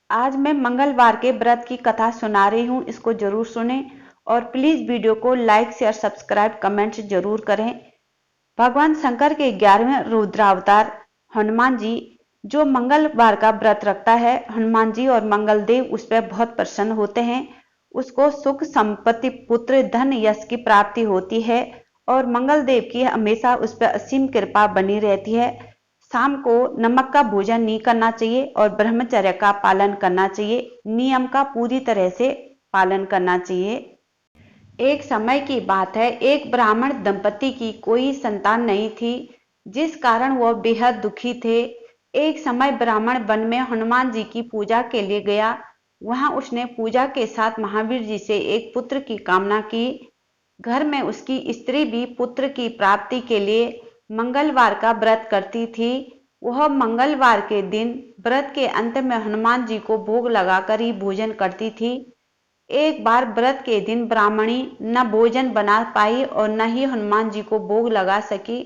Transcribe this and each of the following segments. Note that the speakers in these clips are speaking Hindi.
आज मैं मंगलवार के व्रत की कथा सुना रही हूँ, इसको जरूर सुने और प्लीज वीडियो को लाइक शेयर सब्सक्राइब कमेंट जरूर करें। भगवान शंकर के 11वें रुद्रावतार हनुमान जी जो मंगलवार का व्रत रखता है, हनुमान जी और मंगल देव उस पर बहुत प्रसन्न होते हैं। उसको सुख संपत्ति पुत्र धन यश की प्राप्ति होती है और मंगल देव की हमेशा उस पर असीम कृपा बनी रहती है। शाम को नमक का भोजन नहीं करना चाहिए और ब्रह्मचर्य का पालन करना चाहिए। नियम का पूरी तरह से पालन करना चाहिए। एक समय की बात है, एक ब्राह्मण दंपति की कोई संतान नहीं थी, जिस कारण वह बेहद दुखी थे। एक समय ब्राह्मण वन में हनुमान जी की पूजा के लिए गया। वहां उसने पूजा के साथ महावीर जी से एक पुत्र की कामना की। घर में उसकी स्त्री भी पुत्र की प्राप्ति के लिए मंगलवार का व्रत करती थी। वह मंगलवार के दिन व्रत के अंत में हनुमान जी को भोग लगाकर ही भोजन करती थी। एक बार व्रत के दिन ब्राह्मणी न भोजन बना पाई और न ही हनुमान जी को भोग लगा सकी।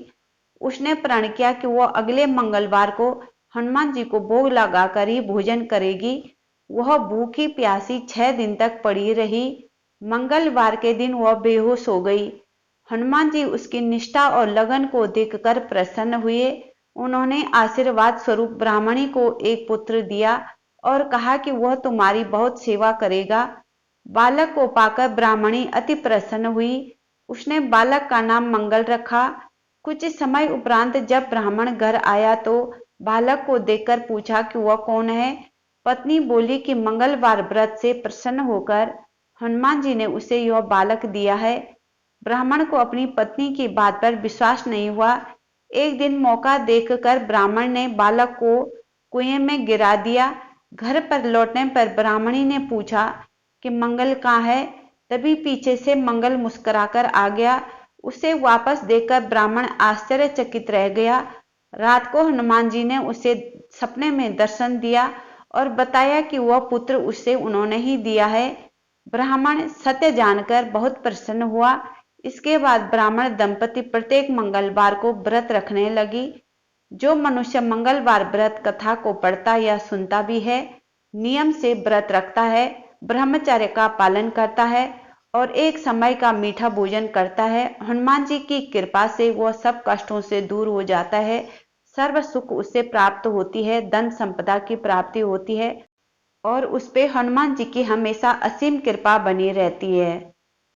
उसने प्रण किया कि वह अगले मंगलवार को हनुमान जी को भोग लगाकर ही भोजन करेगी। वह भूखी प्यासी 6 दिन तक पड़ी रही। मंगलवार के दिन वह बेहोश हो गई। हनुमान जी उसकी निष्ठा और लगन को देखकर प्रसन्न हुए। उन्होंने आशीर्वाद स्वरूप ब्राह्मणी को एक पुत्र दिया और कहा कि वह तुम्हारी बहुत सेवा करेगा। बालक को पाकर ब्राह्मणी अति प्रसन्न हुई। उसने बालक का नाम मंगल रखा। कुछ समय उपरांत जब ब्राह्मण घर आया तो बालक को देखकर पूछा कि वह कौन है। पत्नी बोली कि मंगलवार व्रत से प्रसन्न होकर हनुमान जी ने उसे यह बालक दिया है। ब्राह्मण को अपनी पत्नी की बात पर विश्वास नहीं हुआ। एक दिन मौका देखकर ब्राह्मण ने बालक को कुएं में गिरा दिया। घर पर लौटने पर ब्राह्मणी ने पूछा कि मंगल कहाँ है। तभी पीछे से मंगल मुस्कुराकर आ गया। उसे वापस देखकर ब्राह्मण आश्चर्यचकित रह गया। रात को हनुमान जी ने उसे सपने में दर्शन दिया और बताया कि वह पुत्र उसे उन्होंने ही दिया है। ब्राह्मण सत्य जानकर बहुत प्रसन्न हुआ। इसके बाद ब्राह्मण दंपति प्रत्येक मंगलवार को व्रत रखने लगी। जो मनुष्य मंगलवार व्रत कथा को पढ़ता या सुनता भी है, नियम से व्रत रखता है, ब्रह्मचर्य का पालन करता है और एक समय का मीठा भोजन करता है, हनुमान जी की कृपा से वह सब कष्टों से दूर हो जाता है। सर्व सुख उससे प्राप्त होती है, धन संपदा की प्राप्ति होती है और उस पे हनुमान जी की हमेशा असीम कृपा बनी रहती है।